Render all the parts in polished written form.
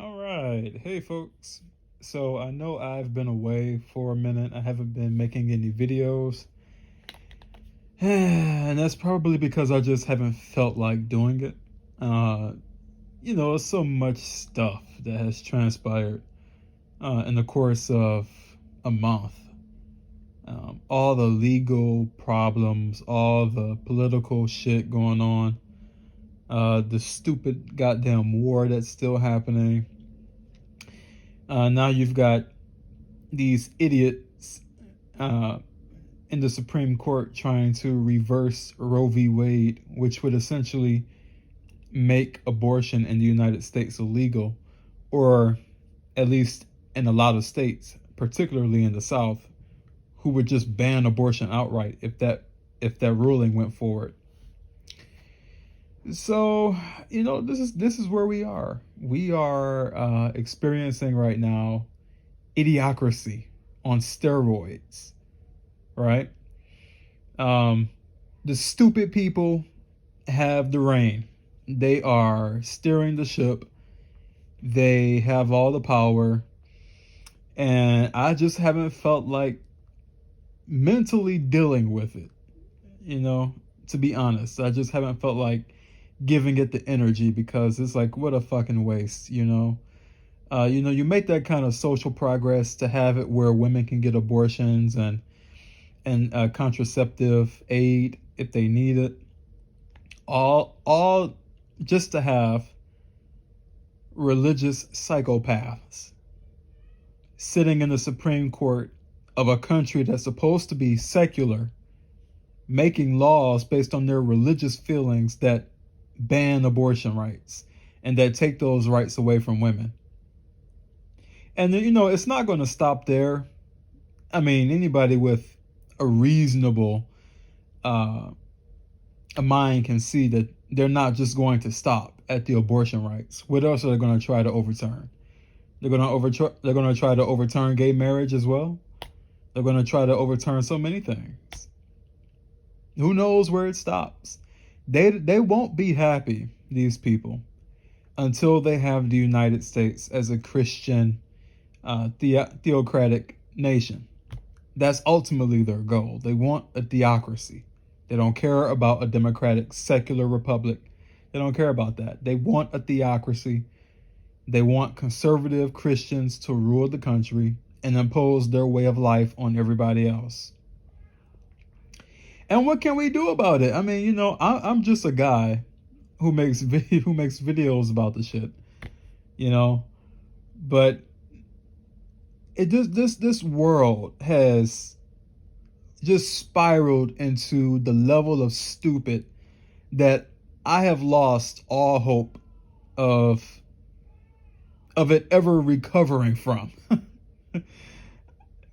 All right. Hey, folks. So I know I've been away for a minute. I haven't been making any videos. And that's probably because I just haven't felt like doing it. Uh, so much stuff that has transpired in the course of a month. All the legal problems, all the political shit going on, the stupid goddamn war that's still happening. Now you've got these idiots uh, in the Supreme Court trying to reverse Roe v. Wade, which would essentially make abortion in the United States illegal, or at least in a lot of states, particularly in the South, who would just ban abortion outright if that ruling went forward. So, this is where we are. We are experiencing right now idiocracy on steroids, right? Um, the stupid people have the reign. They are steering the ship. They have all the power. And I just haven't felt like mentally dealing with it, you know, to be honest. I just haven't felt like giving it the energy because it's like, what a fucking waste. You make that kind of social progress to have it where women can get abortions and contraceptive aid if they need it. All just to have religious psychopaths sitting in the Supreme Court of a country that's supposed to be secular, making laws based on their religious feelings that ban abortion rights and that take those rights away from women. And it's not going to stop there. I mean, anybody with a reasonable a mind can see that they're not just going to stop at the abortion rights. What else are they going to try to overturn? They're going to try to overturn gay marriage as well. They're going to try to overturn so many things. Who knows where it stops? They won't be happy, these people, until they have the United States as a Christian theocratic nation. That's ultimately their goal. They want a theocracy. They don't care about a democratic secular republic. They don't care about that. They want a theocracy. They want conservative Christians to rule the country and impose their way of life on everybody else. And what can we do about it? I mean, I'm just a guy who makes videos about the shit, you know. But it just this world has just spiraled into the level of stupid that I have lost all hope of it ever recovering from.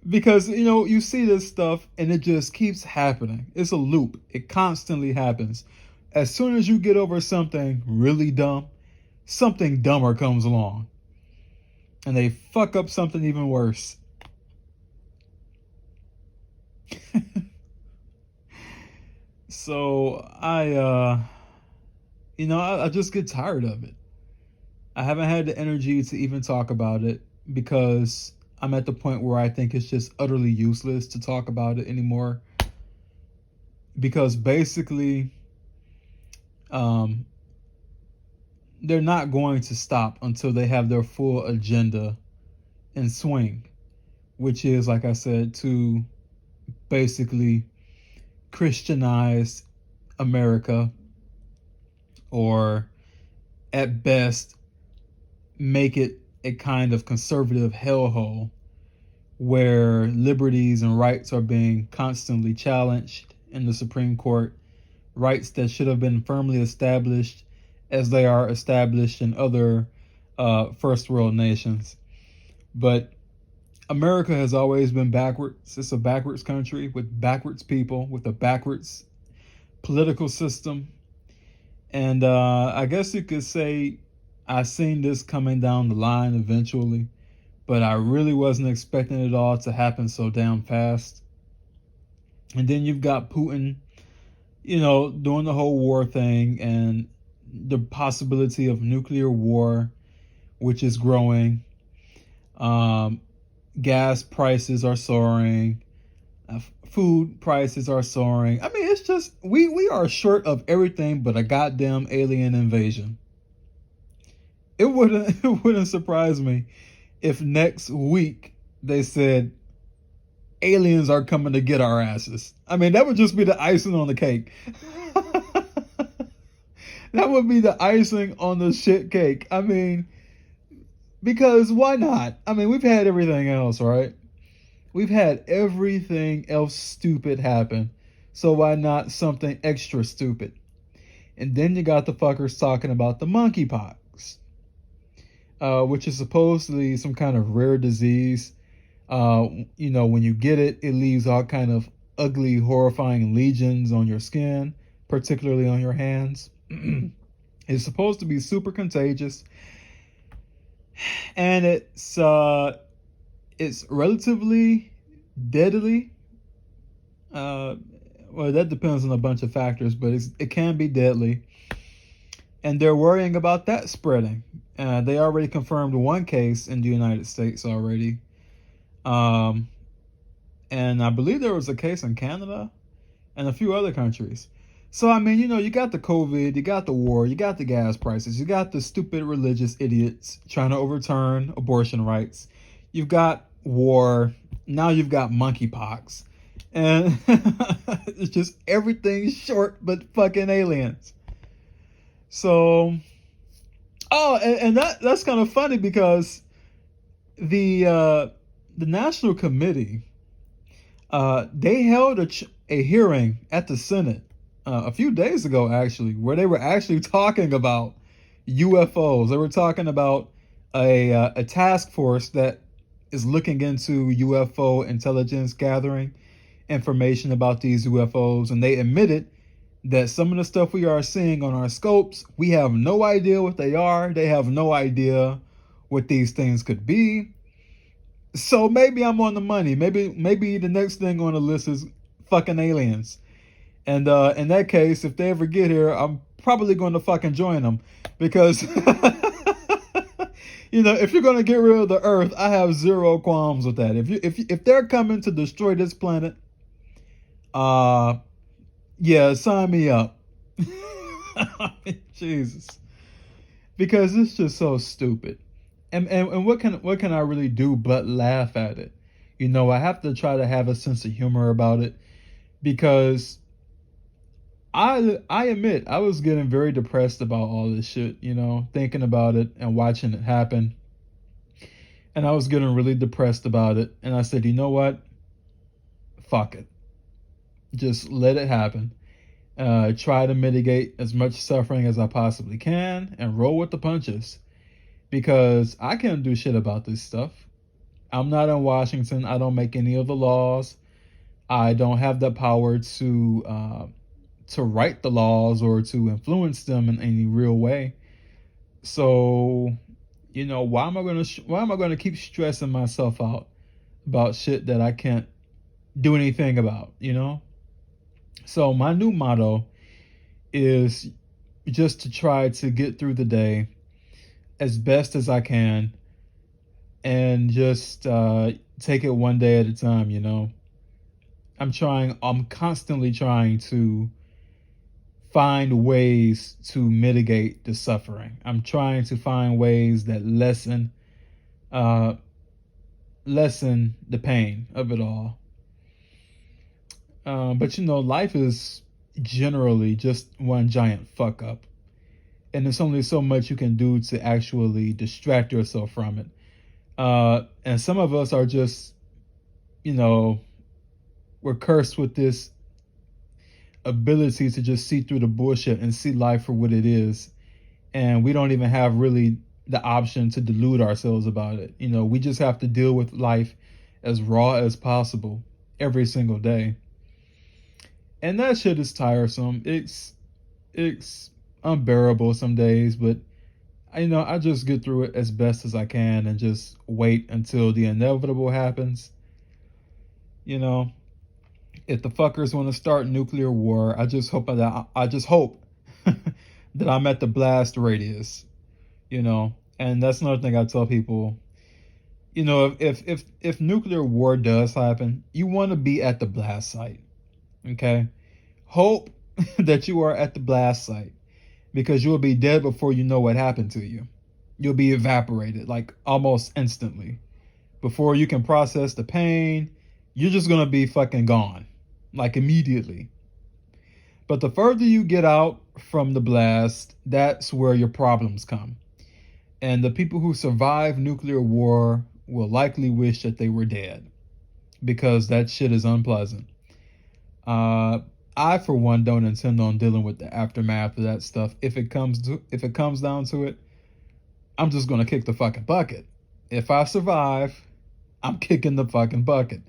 Because you see this stuff and it just keeps happening. It's a loop. It constantly happens. As soon as you get over something really dumb, something dumber comes along and they fuck up something even worse. So I just get tired of it. I haven't had the energy to even talk about it because I'm at the point where I think it's just utterly useless to talk about it anymore. Because basically, they're not going to stop until they have their full agenda in swing, which is, like I said, to basically Christianize America, or at best make it a kind of conservative hellhole where liberties and rights are being constantly challenged in the Supreme Court, rights that should have been firmly established as they are established in other first world nations. But America has always been backwards. It's a backwards country with backwards people, with a backwards political system. And I guess you could say I seen this coming down the line eventually, but I really wasn't expecting it all to happen so damn fast. And then you've got Putin, doing the whole war thing and the possibility of nuclear war, which is growing. Um, Gas prices are soaring. Food prices are soaring. I mean, it's just we are short of everything but a goddamn alien invasion. It wouldn't surprise me if next week they said aliens are coming to get our asses. I mean, that would just be the icing on the cake. That would be the icing on the shit cake. I mean, because why not? I mean, we've had everything else, right? We've had everything else stupid happen. So why not something extra stupid? And then you got the fuckers talking about the monkeypox, which is supposedly some kind of rare disease. When you get it, it leaves all kind of ugly, horrifying lesions on your skin, particularly on your hands. It's supposed to be super contagious, and it's relatively deadly. Uh, well, that depends on a bunch of factors, but it can be deadly, and they're worrying about that spreading. They already confirmed one case in the United States already, um, and I believe there was a case in Canada and a few other countries. So I mean, you got the COVID, you got the war, you got the gas prices, you got the stupid religious idiots trying to overturn abortion rights. You've got war. Now you've got monkeypox, and it's just everything short but fucking aliens. So, and that's kind of funny because the National Committee, they held a hearing at the Senate a few days ago, actually, where they were actually talking about UFOs. They were talking about a task force that is looking into UFO intelligence gathering information about these UFOs, and they admitted that some of the stuff we are seeing on our scopes, we have no idea what they are. They have no idea what these things could be. So maybe I'm on the money. Maybe the next thing on the list is fucking aliens. And in that case, if they ever get here, I'm probably going to fucking join them because if you're going to get rid of the Earth, I have zero qualms with that. If they're coming to destroy this planet, yeah, sign me up. Jesus, because it's just so stupid. And what can I really do but laugh at it? I have to try to have a sense of humor about it because I admit I was getting very depressed about all this shit, thinking about it and watching it happen. And I was getting really depressed about it. And I said, you know what? Fuck it. Just let it happen. Try to mitigate as much suffering as I possibly can and roll with the punches. Because I can't do shit about this stuff. I'm not in Washington. I don't make any of the laws. I don't have the power to write the laws or to influence them in any real way. So, why am I gonna keep stressing myself out about shit that I can't do anything about? So my new motto is just to try to get through the day as best as I can and just take it one day at a time. I'm constantly trying to find ways to mitigate the suffering. I'm trying to find ways that lessen the pain of it all. But life is generally just one giant fuck up. And there's only so much you can do to actually distract yourself from it. And some of us are just, we're cursed with this ability to just see through the bullshit and see life for what it is. And we don't even have really the option to delude ourselves about it. We just have to deal with life as raw as possible every single day. And that shit is tiresome. It's unbearable some days, but I just get through it as best as I can and just wait until the inevitable happens. If the fuckers want to start nuclear war, I just hope that I'm at the blast radius. And that's another thing I tell people. You know, if nuclear war does happen, you want to be at the blast site. Okay, hope that you are at the blast site because you'll be dead before you know what happened to you. You'll be evaporated like almost instantly. Before you can process the pain, you're just gonna be fucking gone, like immediately. But the further you get out from the blast, that's where your problems come. And the people who survive nuclear war will likely wish that they were dead because that shit is unpleasant. Uh, I, for one, don't intend on dealing with the aftermath of that stuff. If it comes down to it, I'm just gonna kick the fucking bucket. If I survive, I'm kicking the fucking bucket.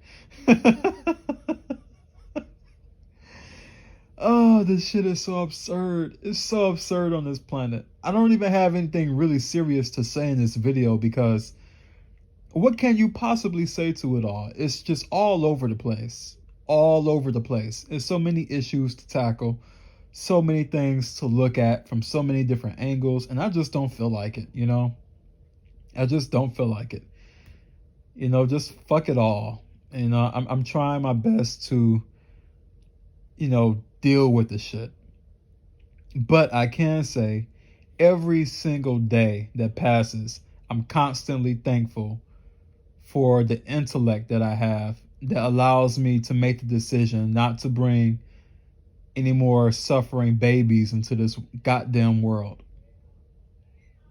Oh, this shit is so absurd. It's so absurd on this planet. I don't even have anything really serious to say in this video because what can you possibly say to it all? It's just all over the place. All over the place. There's so many issues to tackle, so many things to look at from so many different angles, and I just don't feel like it, you know? I just don't feel like it. You know, just fuck it all. You know, I'm trying my best to, you know, deal with the shit. But I can say every single day that passes, I'm constantly thankful for the intellect that I have that allows me to make the decision not to bring any more suffering babies into this goddamn world.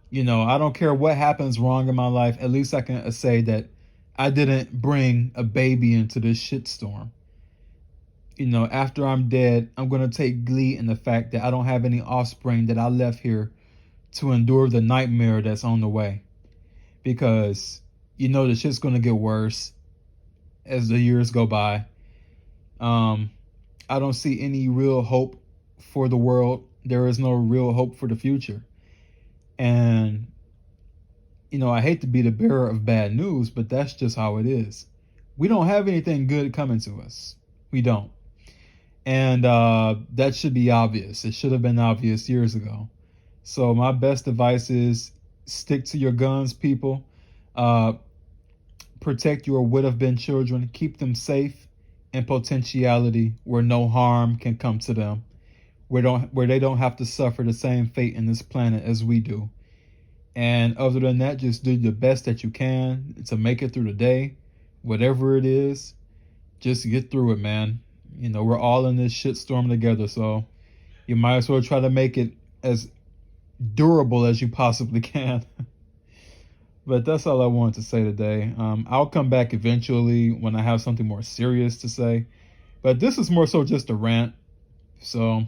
You know, I don't care what happens wrong in my life. At least I can say that I didn't bring a baby into this shitstorm. You know, after I'm dead, I'm going to take glee in the fact that I don't have any offspring that I left here to endure the nightmare that's on the way. Because, you know, the shit's going to get worse as the years go by. I don't see any real hope for the world. There is no real hope for the future. And, you know, I hate to be the bearer of bad news, but that's just how it is. We don't have anything good coming to us. We don't. And that should be obvious. It should have been obvious years ago. So my best advice is stick to your guns, people. Uh, Protect your would have been children. Keep them safe in potentiality where no harm can come to them. Where they don't have to suffer the same fate in this planet as we do. And other than that, just do the best that you can to make it through the day. Whatever it is, just get through it, man. You know, we're all in this shitstorm together, so you might as well try to make it as durable as you possibly can. But that's all I wanted to say today. I'll come back eventually when I have something more serious to say. But this is more so just a rant. So,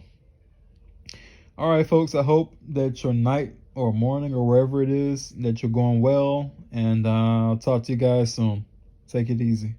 all right, folks, I hope that your night or morning or wherever it is, that you're going well. And I'll talk to you guys soon. Take it easy.